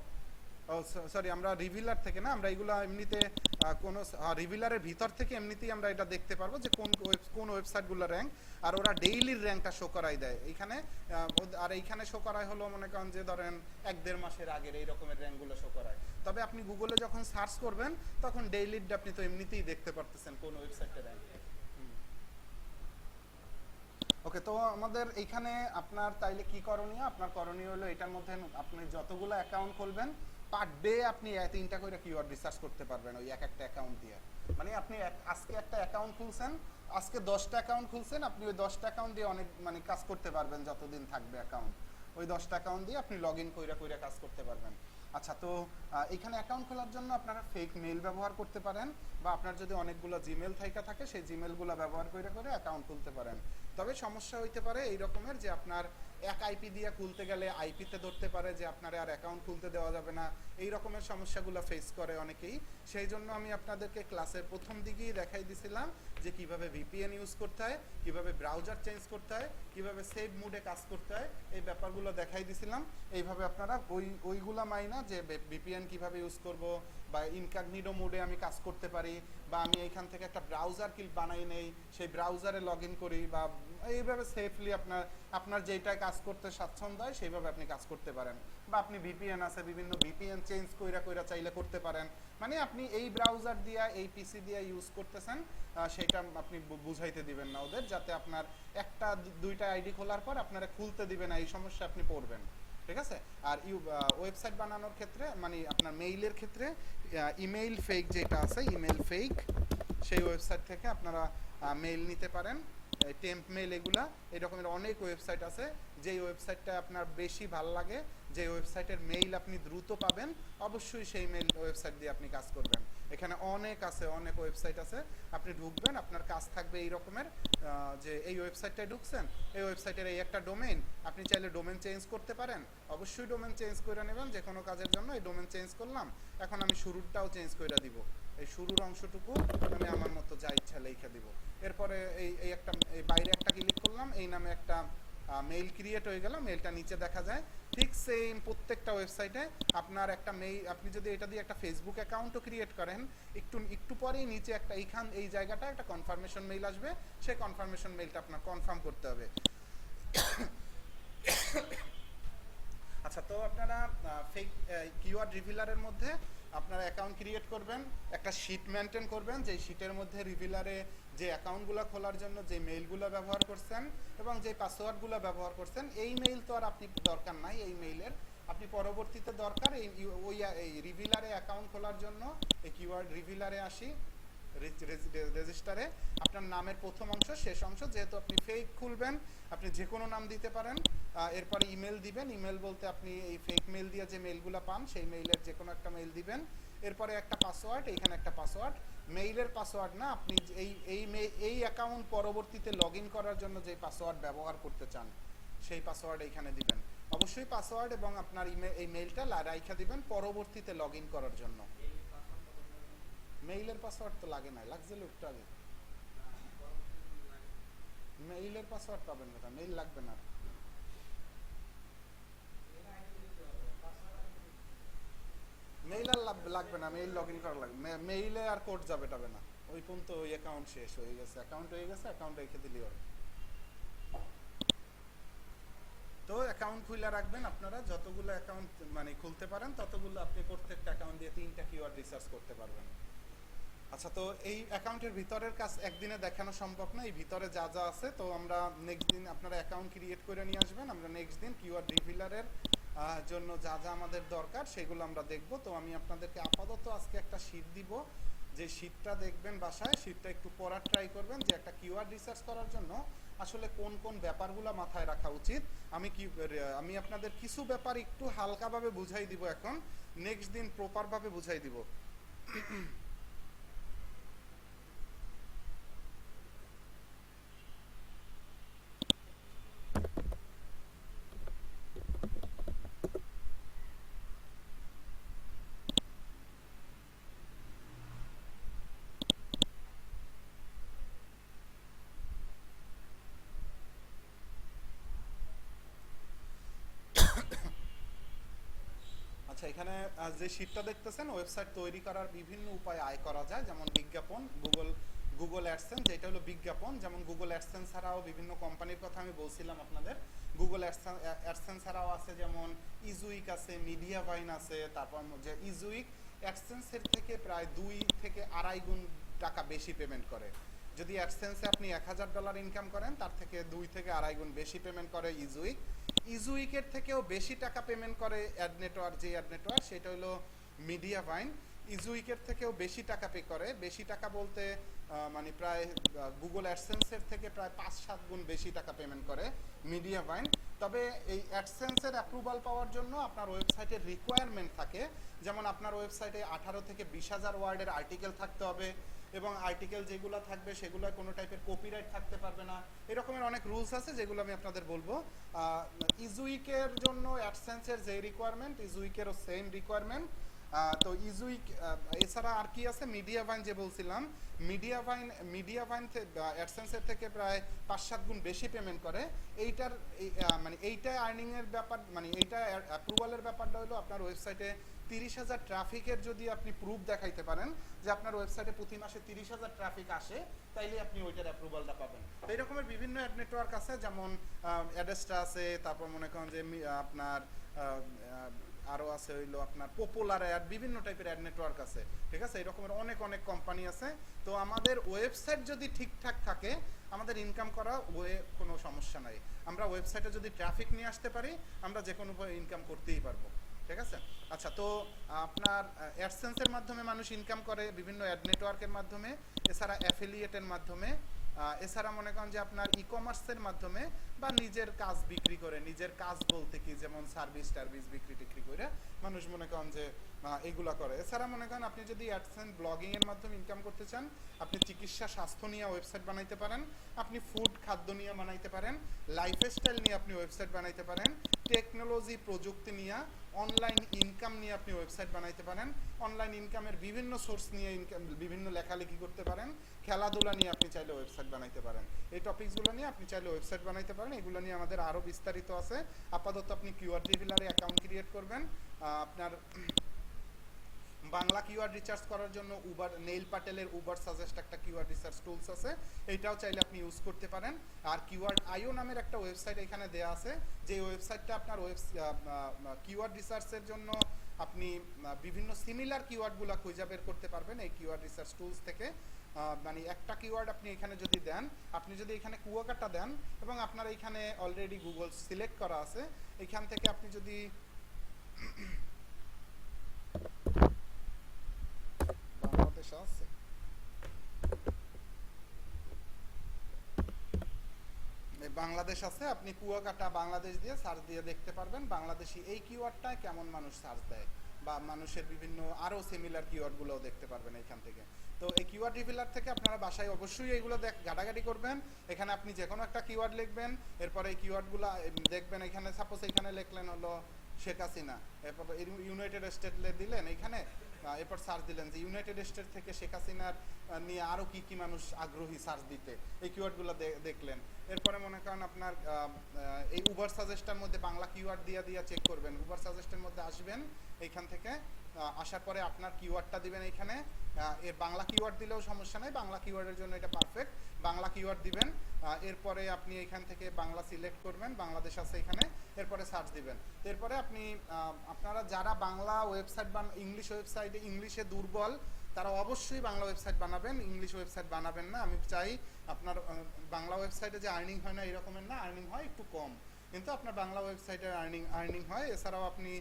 সরি, আমরা রিভিলার থেকে না, আমরা এগুলো এমনিতে কোনো রিভিলারের ভিতর থেকে এমনিতেই আমরা এটা দেখতে পারবো যে কোন ওয়েবসাইটগুলো র্যাঙ্ক, আর ওরা ডেইলির র্যাঙ্কটা শো করাই দেয় এইখানে। আর এইখানে শো করাই হলো মনে করেন যে ধরেন 1-1.5 মাসের আগের এই রকমের র্যাঙ্কগুলো শো করায়। তবে আপনি গুগলে যখন সার্চ করবেন তখন ডেইলিরটা আপনি তো এমনিতেই দেখতে পারতেছেন কোন ওয়েবসাইটের র্যাঙ্ক। ওকে, তো আমাদের এইখানে আপনার তাইলে কি করণীয়? আপনার করণীয় হলো এটার মধ্যে আপনি যতগুলো অ্যাকাউন্ট খুলবেন পার ডে আপনি 3টা করে কিওয়ার্ড রিসার্চ করতে পারবেন ওই একটা অ্যাকাউন্ট দিয়ে। মানে আপনি আজকে একটা অ্যাকাউন্ট খুলছেন, আজকে 10টা অ্যাকাউন্ট খুলছেন, আপনি ওই 10টা অ্যাকাউন্ট দিয়ে অনেক মানে কাজ করতে পারবেন যতদিন থাকবে অ্যাকাউন্ট, ওই 10টা অ্যাকাউন্ট দিয়ে আপনি লগ ইন কইরা কাজ করতে পারবেন। আচ্ছা, তো এখানে অ্যাকাউন্ট খোলার জন্য আপনারা ফেক মেল ব্যবহার করতে পারেন, বা আপনার যদি অনেকগুলো জিমেল থাকে সেই জিমেলগুলো ব্যবহার করে অ্যাকাউন্ট খুলতে পারেন। তবে সমস্যা হইতে পারে এই রকমের যে আপনার এক আইপি দিয়ে খুলতে গেলে আইপিতে ধরতে পারে যে আপনার আর অ্যাকাউন্ট খুলতে দেওয়া যাবে না, এই রকমের সমস্যাগুলো ফেস করে অনেকেই। সেই জন্য আমি আপনাদেরকে ক্লাসের প্রথম দিকেই দেখাই দিছিলাম যে কিভাবে ভিপিএন ইউজ করতে হয়, কিভাবে ব্রাউজার চেঞ্জ করতে হয়, কিভাবে সেভ মুডে কাজ করতে হয়, এই ব্যাপারগুলো দেখাই দিছিলাম। এইভাবে আপনারা ওইগুলা মাইনা যে ভিপিএন কিভাবে ইউজ করব, বা ইনকগনিটো মোডে আমি কাজ করতে পারি, বা বা আমি এইখান থেকে একটা ব্রাউজার কি বানাই নেই, সেই ব্রাউজারে লগ ইন করি, বা এইভাবে সেফলি আপনার যেটায় কাজ করতে স্বাচ্ছন্দ্য হয় সেইভাবে আপনি কাজ করতে পারেন। বা আপনি ভিপিএন আছে, বিভিন্ন ভিপিএন চেঞ্জ কইরা চাইলে করতে পারেন। মানে আপনি এই ব্রাউজার দিয়া এই পিসি দিয়া ইউজ করতেছেন, সেটা আপনি বুঝাইতে দিবেন না ওদের, যাতে আপনার একটা দুইটা আইডি খোলার পর আপনারা খুলতে দিবে না, এই সমস্যা আপনি পড়বেন। ঠিক আছে? আর ওয়েবসাইট বানানোর ক্ষেত্রে মানে আপনার মেইলের ক্ষেত্রে ইমেইল ফেক যেটা আছে, ইমেইল ফেক, সেই ওয়েবসাইট থেকে আপনারা মেইল নিতে পারেন, টেম্প মেইল এগুলা। এই রকমের অনেক ওয়েবসাইট আছে, যেই ওয়েবসাইটটা আপনার বেশি ভালো লাগে, যে ওয়েবসাইটের মেইল আপনি দ্রুত পাবেন, অবশ্যই সেই মেইল ওয়েবসাইট দিয়ে আপনি কাজ করবেন। এখানে অনেক আছে, অনেক ওয়েবসাইট আছে, আপনি ঢুকবেন, আপনার কাজ থাকবে এই রকমের যে এই ওয়েবসাইটটায় ঢুকছেন, এই ওয়েবসাইটের এই একটা ডোমেইন, আপনি চাইলে ডোমেন চেঞ্জ করতে পারেন, অবশ্যই ডোমেন চেঞ্জ করে নেবেন যে কোনো কাজের জন্য। এই ডোমেন চেঞ্জ করলাম, এখন আমি শুরুরটাও চেঞ্জ করে দিব, এই শুরুর অংশটুকু আমি আমার মতো যা ইচ্ছা লেখা দিব। এরপরে এই একটা এই বাইরে একটা ক্লিক করলাম, এই নামে একটা মেইল ক্রিয়েট হয়ে গেল, মেইলটা নিচে দেখা যায়। ঠিক সেম প্রত্যেকটা ওয়েবসাইটে আপনার একটা মেইল, আপনি যদি এটা দিয়ে একটা ফেসবুক অ্যাকাউন্টও ক্রিয়েট করেন, একটু পরেই নিচে একটা এই জায়গাটা একটা কনফার্মেশন মেইল আসবে, সেই কনফার্মেশন মেইলটা আপনার কনফার্ম করতে হবে। আচ্ছা, তো আপনারা ফেক কিওয়ার্ড রিভিলারের মধ্যে আপনারা অ্যাকাউন্ট ক্রিয়েট করবেন, একটা শিট মেনটেন করবেন, যে শিটের মধ্যে রিভিলারে যে অ্যাকাউন্টগুলো খোলার জন্য যে মেইলগুলো ব্যবহার করছেন এবং যে পাসওয়ার্ডগুলো ব্যবহার করছেন, এই মেইল তো আর আপনি দরকার নাই, এই মেইলের আপনি পরবর্তীতে দরকার এই রিভিলারে অ্যাকাউন্ট খোলার জন্য এই কিওয়ার্ড রিভিলারে আসি, রেজিস্টারে আপনার নামের প্রথম অংশ শেষ অংশ, যেহেতু আপনি ফেক খুলবেন আপনি যে কোনো নাম দিতে পারেন। এরপরে ইমেল দিবেন, ইমেল বলতে আপনি এই ফেক মেইল দিয়ে যে মেইলগুলো পান সেই মেইলের যে কোনো একটা মেইল দিবেন। এরপরে একটা পাসওয়ার্ড, এইখানে একটা পাসওয়ার্ড, মেইলের পাসওয়ার্ড না, আপনি এই অ্যাকাউন্ট পরবর্তীতে লগ ইন করার জন্য যে পাসওয়ার্ড ব্যবহার করতে চান সেই পাসওয়ার্ড এইখানে দিবেন। অবশ্যই পাসওয়ার্ড এবং আপনার এই মেইলটা রাইখা দিবেন পরবর্তীতে লগ ইন করার জন্য। মেইলের পাসওয়ার্ড তো লাগে না, লাগছিল একটু আগে। মেইলের পাসওয়ার্ড পাবেন না, মেইল লাগবে না, মেইল আর লাগবে না, মেইল লগ ইন করা লাগবে, মেইলে আর কোড যাবে না, ওই পর্যন্ত ওই অ্যাকাউন্ট শেষ হয়ে গেছে, অ্যাকাউন্ট রেখে দিলেই হবে। তো অ্যাকাউন্ট খুলে রাখবেন, আপনারা যতগুলো অ্যাকাউন্ট মানে খুলতে পারেন ততগুলো আপনি প্রত্যেকটা অ্যাকাউন্ট দিয়ে 3টা কিওয়ার্ড রিসার্চ করতে পারবেন। আচ্ছা, তো এই অ্যাকাউন্টের ভিতরের কাজ একদিনে দেখানো সম্ভব না, এই ভিতরে যা যা আছে তো আমরা নেক্সট দিন আপনারা অ্যাকাউন্ট ক্রিয়েট করে নিয়ে আসবেন, আমরা নেক্সট দিন কিওয়ার্ড রিভিলারের জন্য যা যা আমাদের দরকার সেগুলো আমরা দেখব। তো আমি আপনাদেরকে আপাতত আজকে একটা শীট দিব, যে শীটটা দেখবেন বাসায়, শীটটা একটু পড়ার ট্রাই করবেন, যে একটা কিওয়ার্ড রিসার্চ করার জন্য আসলে কোন কোন ব্যাপারগুলো মাথায় রাখা উচিত। আমি আপনাদের কিছু ব্যাপার একটু হালকাভাবে বুঝাই দিব, এখন নেক্সট দিন প্রপারভাবে বুঝাই দিব। আচ্ছা, এখানে যে শীটটা দেখতেছেন, ওয়েবসাইট তৈরি করার বিভিন্ন উপায় আয় করা যায়, যেমন বিজ্ঞাপন, গুগল অ্যাডসেন্স, যেটা হলো বিজ্ঞাপন। যেমন গুগল অ্যাডসেন্স ছাড়াও বিভিন্ন কোম্পানির কথা আমি বলছিলাম আপনাদের, গুগল অ্যাডসেন্স ছাড়াও আছে যেমন ইজুইক আছে, মিডিয়াভাইন আছে, তারপর যে ইজুইক অ্যাডসেন্সের থেকে প্রায় 2 থেকে 2.5 গুণ টাকা বেশি পেমেন্ট করে। যদি অ্যাডসেন্সে আপনি $1000 ইনকাম করেন, তার থেকে 2 থেকে 2.5 গুণ বেশি পেমেন্ট করে ইজুইক। ইজুইকের থেকেও বেশি টাকা পেমেন্ট করে অ্যাড নেটওয়ার্ক, যে অ্যাড নেটওয়ার্ক সেটা হলো মিডিয়াভাইন। ইজুইকের থেকেও বেশি টাকা পে করে, বেশি টাকা বলতে মানে প্রায় গুগল অ্যাডসেন্সের থেকে প্রায় 5-7 গুণ বেশি টাকা পেমেন্ট করে মিডিয়াভাইন। তবে এই অ্যাডসেন্সের অ্যাপ্রুভাল পাওয়ার জন্য আপনার ওয়েবসাইটের রিকোয়ারমেন্ট থাকে, যেমন আপনার ওয়েবসাইটে 18 থেকে 20,000 ওয়ার্ডের আর্টিকেল থাকতে হবে, এবং আর্টিকেল যেগুলো থাকবে সেগুলো কোনো টাইপের কপিরাইট থাকতে পারবে না, এরকমের অনেক রুলস আছে যেগুলো আমি আপনাদের বলবো। ইজুইকের জন্য অ্যাডসেন্সের যে রিকোয়ারমেন্ট, ইজুইকেরও সেম রিকোয়ারমেন্ট। তো ইজুইক এছাড়া আর কি আছে, মিডিয়াভাইন যে বলছিলাম, মিডিয়াভাইন অ্যাডসেন্সের থেকে প্রায় 5-7 গুণ বেশি পেমেন্ট করে। এইটা আর্নিংয়ের ব্যাপার, মানে এইটা অ্যাপ্রুভালের ব্যাপারটা হলো আপনার ওয়েবসাইটে 30,000 ট্রাফিকের যদি আপনি প্রুফ দেখাইতে পারেন যে আপনার ওয়েবসাইটে প্রতি মাসে 30,000 ট্রাফিক আসে, তাইলে আপনি ওইটার অ্যাপ্রুভালটা পাবেন। তো এই রকমের বিভিন্ন অ্যাড নেটওয়ার্ক আছে, যেমন অ্যাডেস্টা আছে, তারপর মনে করেন যে আপনার আরও আছে হইলো আপনার পপুলার অ্যাড, বিভিন্ন টাইপের অ্যাড নেটওয়ার্ক আছে, ঠিক আছে? এই রকমের অনেক অনেক কোম্পানি আছে। তো আমাদের ওয়েবসাইট যদি ঠিকঠাক থাকে, আমাদের ইনকাম করা কোনো সমস্যা নাই। আমরা ওয়েবসাইটে যদি ট্রাফিক নিয়ে আসতে পারি, আমরা যে কোনো উপায়ে ইনকাম করতেই পারবো, ঠিক আছে? আচ্ছা, তো আপনার অ্যাডসেন্সের মাধ্যমে মানুষ ইনকাম করে, বিভিন্ন অ্যাড নেটওয়ার্কের মাধ্যমে, এছাড়া অ্যাফিলিয়েটের মাধ্যমে, এছাড়া মনে করেন যে আপনার ই কমার্সের মাধ্যমে, বা নিজের কাজ বিক্রি করে, নিজের কাজ বলতে কি যেমন সার্ভিস টার্ভিস বিক্রি টিক্রি করে মানুষ মনে করেন যে এগুলা করে। এছাড়া মনে করেন আপনি যদি অ্যাডসেন্স ব্লগিং এর মাধ্যমে ইনকাম করতে চান, আপনি চিকিৎসা স্বাস্থ্য নিয়ে ওয়েবসাইট বানাইতে পারেন, আপনি ফুড খাদ্য নিয়ে বানাইতে পারেন, লাইফস্টাইল নিয়ে আপনি ওয়েবসাইট বানাইতে পারেন, টেকনোলজি প্রযুক্তি নিয়ে, অনলাইন ইনকাম নিয়ে আপনি ওয়েবসাইট বানাইতে পারেন, অনলাইন ইনকামের বিভিন্ন সোর্স নিয়ে ইনকাম, বিভিন্ন লেখালেখি করতে পারেন, খেলাধুলা নিয়ে আপনি চাইলে ওয়েবসাইট বানাইতে পারেন। এই টপিকসগুলো নিয়ে আপনি চাইলে ওয়েবসাইট বানাইতে পারেন। এগুলো নিয়ে আমাদের আরও বিস্তারিত আছে। আপাতত আপনি কিওয়ার্ড রিভিলারে অ্যাকাউন্ট ক্রিয়েট করবেন। আপনার বাংলা কিওয়ার্ড রিসার্চ করার জন্য নেইল পাটেলের উবার সাজেস্ট একটা কিওয়ার্ড রিসার্চ টুলস আছে, এইটাও চাইলে আপনি ইউজ করতে পারেন। আর কিওয়ার্ড আইও নামের একটা ওয়েবসাইট এখানে দেয়া আছে, যে ওয়েবসাইটটা আপনার কিওয়ার্ড রিসার্চের জন্য আপনি বিভিন্ন সিমিলার কিওয়ার্ডগুলো খুঁজে বের করতে পারবেন এই কিওয়ার্ড রিসার্চ টুলস থেকে। মানে একটা কিওয়ার্ড আপনি এখানে যদি দেন, আপনি যদি এখানে কুয়াকাটা দেন এবং আপনার এইখানে অলরেডি গুগল সিলেক্ট করা আছে, এখান থেকে আপনি যদি বাংলাদেশ আছে, বাংলাদেশ আছে, আপনি কুয়াকাটা বাংলাদেশ দিয়ে সার্চ দিয়ে দেখতে পারবেন বাংলাদেশি এই কিওয়ার্ডটায় কেমন মানুষ সার্চ দেয়, বা মানুষের বিভিন্ন আরও সিমিলার কিওয়ার্ডগুলোও দেখতে পারবেন এখান থেকে। তো এই কিওয়ার্ড রিভিলার থেকে আপনারা বাসায় অবশ্যই এইগুলো ঘাটাঘাটি করবেন। এখানে আপনি যে কোনো একটা কিওয়ার্ড লিখবেন, এরপরে এই কিওয়ার্ডগুলো দেখবেন। এখানে সাপোজ এখানে লিখলেন হলো শেখ হাসিনা, এরপর ইউনাইটেড স্টেট দিলেন এইখানে, এরপর সার্চ দিলেন যে ইউনাইটেড স্টেট থেকে শেখ হাসিনার নিয়ে আরও কি কি মানুষ আগ্রহী সার্চ দিতে, এই কিওয়ার্ডগুলো দেখলেন। এরপরে মনে করেন আপনার এই উবার সাজেস্টের মধ্যে বাংলা কিওয়ার্ড দিয়ে চেক করবেন। উবার সাজেস্টের মধ্যে আসবেন, এইখান থেকে আসার পরে আপনার কিওয়ার্ডটা দিবেন এইখানে। এর বাংলা কিওয়ার্ড দিলেও সমস্যা নেই, বাংলা কিওয়ার্ডের জন্য এটা পারফেক্ট। বাংলা কিওয়ার্ড দিবেন, এরপরে আপনি এখান থেকে বাংলা সিলেক্ট করবেন, বাংলাদেশ আছে এখানে, এরপরে সার্চ দিবেন। এরপরে আপনি আপনারা যারা বাংলা ওয়েবসাইট ইংলিশ ওয়েবসাইটে ইংলিশে দুর্বল, তারা অবশ্যই বাংলা ওয়েবসাইট বানাবেন, ইংলিশ ওয়েবসাইট বানাবেন না। আমি চাই আপনার বাংলা ওয়েবসাইটে যে আর্নিং হয় না এরকমের না, আর্নিং হয় একটু কম, কিন্তু আপনার বাংলা ওয়েবসাইটে আর্নিং হয়। এছাড়াও আপনি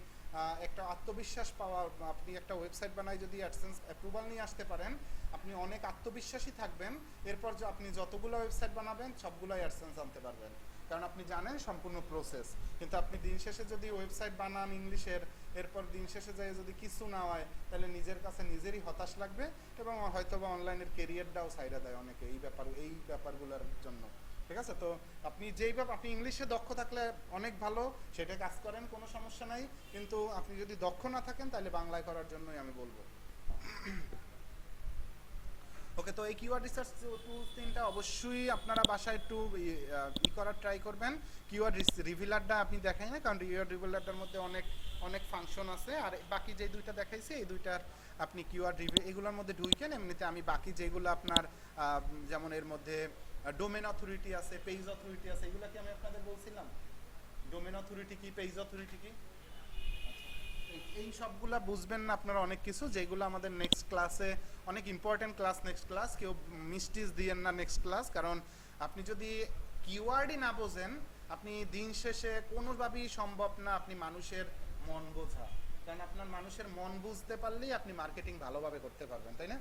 একটা আত্মবিশ্বাস পাওয়া, আপনি একটা ওয়েবসাইট বানাই যদি অ্যাডসেন্স অ্যাপ্রুভাল নিয়ে আসতে পারেন, আপনি অনেক আত্মবিশ্বাসী থাকবেন। এরপর আপনি যতগুলো ওয়েবসাইট বানাবেন সবগুলোই অ্যাডসেন্স আনতে পারবেন, কারণ আপনি জানেন সম্পূর্ণ প্রসেস। কিন্তু আপনি দিন শেষে যদি ওয়েবসাইট বানান ইংলিশের, এরপর দিন শেষে যাই যদি কিছু না হয়, তাহলে নিজের কাছে নিজেরই হতাশ লাগবে, এবং হয়তো বা অনলাইনের কেরিয়ারটাও সাইডা দেয় অনেকে এই ব্যাপারগুলোর জন্য, ঠিক আছে? তো আপনি আপনি ইংলিশে দক্ষ থাকলে অনেক ভালো, সেটা কাজ করেন, কোনো সমস্যা নাই। কিন্তু আপনি যদি দক্ষ না থাকেন, তাহলে বাংলায় করার জন্যই আমি বলবো। ওকে, তো এই কিওয়ার্ড রিসার্চ টুলস তিনটা অবশ্যই আপনারা বাসায় একটু করার ট্রাই করবেন। কিওয়ার্ড রিভিলারটা আপনি দেখাই না, কারণ কিওয়ার্ড রিভিলারটার মধ্যে অনেক ফাংশন আছে। আর বাকি যে দুইটা দেখাইছি, এই দুইটার আপনি কিওয়ার্ড এগুলোর মধ্যে ঢুকেন। এমনিতে আমি বাকি যেগুলো আপনার যেমন এর মধ্যে ডোমেন অথরিটি আছে, পেজ অথরিটি আছে, এগুলো কি আমি আপনাদের বলছিলাম? ডোমেন অথরিটি কি, পেজ অথরিটি কি, এই সবগুলা বুঝবেন না আপনারা অনেক কিছু, যেগুলো আমাদের নেক্সট ক্লাসে অনেক ইম্পর্টেন্ট ক্লাস, নেক্সট ক্লাস কেউ মিস্টিস দিয়েন না নেক্সট ক্লাস। কারণ আপনি যদি কিওয়ার্ডই না বোঝেন, আপনি দিন শেষে কোনোভাবেই সম্ভব না আপনি মানুষের মন বোঝা, কারণ আপনার মানুষের মন বুঝতে পারলেই আপনি মার্কেটিং ভালোভাবে করতে পারবেন, তাই না?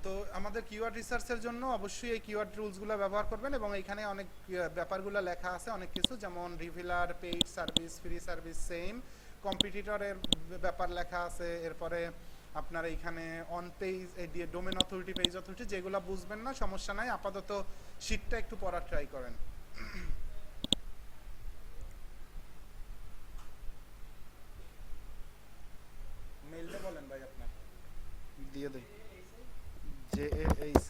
তো আমাদের কিওয়ার্ড রিসার্চের জন্য অবশ্যই এই কিওয়ার্ড রুলসগুলো ব্যবহার করবেন, এবং এইখানে অনেক ব্যাপারগুলো লেখা আছে অনেক কিছু, যেমন রিভিলার, paid service, free service, same কম্পিটিটরের ব্যাপার লেখা আছে। এরপরে আপনার এইখানে অন পেজ, এই ডোমেন অথরিটি, পেজ অথরিটি, যেগুলো বুঝবেন না সমস্যা নাই, আপাতত শীটটা একটু পড়ার ট্রাই করেন। মেইলটা বলেন ভাই আপনার, দিয়ে দেই। JAAC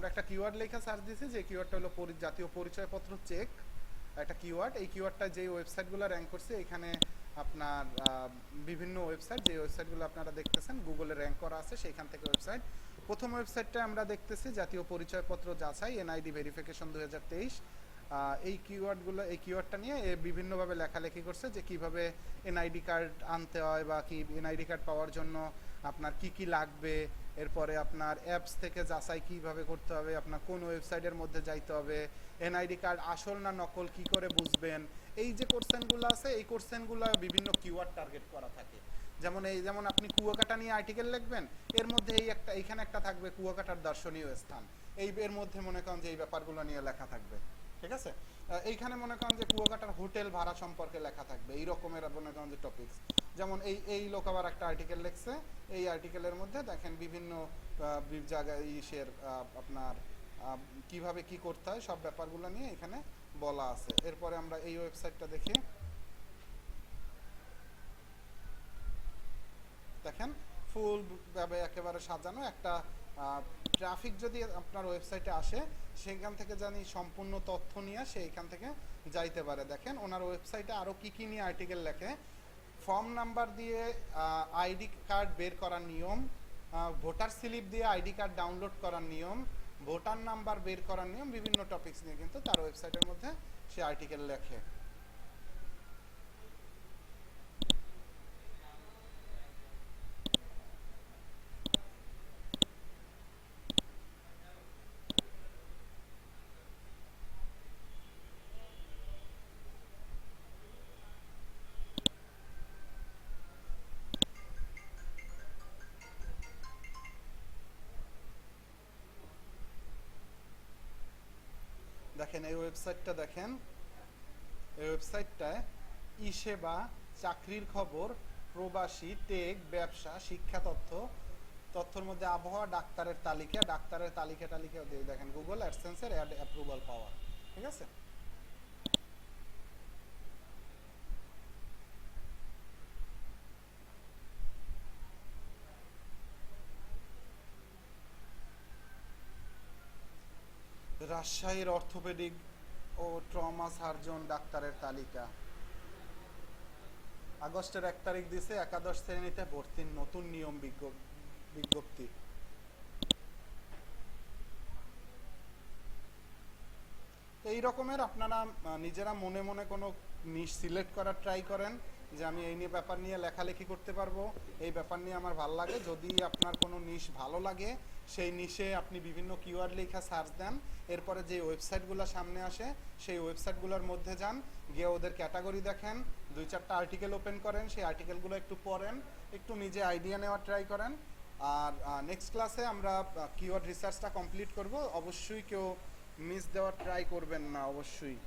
একটা কিওয়ার্ড লেখা সার্চ দিয়েছি, যে কিওয়ার্ডটা হলো জাতীয় পরিচয়পত্র চেক, একটা কিওয়ার্ড। এই কিওয়ার্ডটা যে ওয়েবসাইটগুলো র্যাঙ্ক করছে, এখানে আপনার বিভিন্ন ওয়েবসাইট, যে ওয়েবসাইটগুলো আপনারা দেখতেছেন গুগলে র্যাঙ্ক করা আছে, সেইখান থেকে ওয়েবসাইট। প্রথম ওয়েবসাইটটা আমরা দেখতেছি জাতীয় পরিচয়পত্র যাচাই, এনআইডি ভেরিফিকেশন 2023। এই কিওয়ার্ডটা নিয়ে বিভিন্নভাবে লেখালেখি করছে যে কিভাবে এনআইডি কার্ড আনতে হয়, বা কি এনআইডি কার্ড পাওয়ার জন্য আপনার কি কি লাগবে, এরপরে আপনার অ্যাপস থেকে যাচাই কিভাবে করতে হবে, আপনার কোন ওয়েবসাইটের মধ্যে যাইতে হবে, এনআইডি কার্ড আসল না নকল কি করে বুঝবেন। এই যে কোশ্চেনগুলো আছে, এই কোশ্চেনগুলো বিভিন্ন কিওয়ার্ড টার্গেট করা থাকে। যেমন আপনি কুয়াকাটা নিয়ে আর্টিকেল লিখবেন, এর মধ্যে এইখানে একটা থাকবে কুয়াকাটার দর্শনীয় স্থান, এর মধ্যে মনে করেন যে এই ব্যাপারগুলো নিয়ে লেখা থাকবে, ঠিক আছে। এইখানে মনে করেন যে কুয়াকাটার হোটেল ভাড়া সম্পর্কে লেখা থাকবে, এই রকমের মনে করেন যে টপিকস। যেমন এই লোক আবার একটা আর্টিকেল লিখছে, এই আর্টিকেলের মধ্যে দেখেন বিভিন্ন জায়গায় আপনার কিভাবে কি করতে হয় সব ব্যাপারগুলো নিয়ে এখানে বলা আছে। এরপরে আমরা এই ওয়েবসাইটটা দেখি, দেখেন ফুল ভাবে একেবারে সাজানো একটা ট্রাফিক যদি আপনার ওয়েবসাইটে আসে, সেখান থেকে জানি সম্পূর্ণ তথ্য নিয়ে সে এখান থেকে যাইতে পারে। দেখেন ওনার ওয়েবসাইটে আরও কী কী নিয়ে আর্টিকেল লেখে, ফর্ম নাম্বার দিয়ে আইডি কার্ড বের করার নিয়ম, ভোটার স্লিপ দিয়ে আইডি কার্ড ডাউনলোড করার নিয়ম, ভোটার নাম্বার বের করার নিয়ম, বিভিন্ন টপিকস নিয়ে কিন্তু তার ওয়েবসাইটের মধ্যে সে আর্টিকেল লেখে। দেখেন এই ওয়েবসাইটটা, দেখেন এই ওয়েবসাইটটায় ই-সেবা, চাকরির খবর, প্রবাসী, টেক, ব্যবসা, শিক্ষা তথ্যর মধ্যে আবহাওয়া, ডাক্তারের তালিকা দিয়ে দেখেন গুগল অ্যাডসেন্সের অ্যাড অ্যাপ্রুভাল পাওয়া, ঠিক আছে। রাজশাহীর অর্থোপেডিক ও ট্রমা সার্জন ডাক্তারের তালিকা, আগস্টের 1 তারিখ দিছে, একাদশ শ্রেণীতে ভর্তির নতুন নিয়ম বিজ্ঞপ্তি। এই রকমের আপনারা নিজেরা মনে মনে কোনো নিশ সিলেক্ট করার ট্রাই করেন, যে আমি এই নিয়ে ব্যাপার নিয়ে লেখালেখি করতে পারবো, এই ব্যাপার নিয়ে আমার ভালো লাগে। যদি আপনার কোনো নিশ ভালো লাগে, সেই নিশে আপনি বিভিন্ন কিওয়ার্ড লেখা সার্চ দেন, এরপরে যে ওয়েবসাইটগুলো সামনে আসে সেই ওয়েবসাইটগুলোর মধ্যে যান, গিয়ে ওদের ক্যাটাগরি দেখেন, 2-4টা আর্টিকেল ওপেন করেন, সেই আর্টিকেলগুলো একটু পড়েন, একটু নিজে আইডিয়া নেওয়ার ট্রাই করেন। আর নেক্সট ক্লাসে আমরা কিওয়ার্ড রিসার্চটা কমপ্লিট করব। অবশ্যই কেউ মিস দেওয়ার ট্রাই করবেন না, অবশ্যই।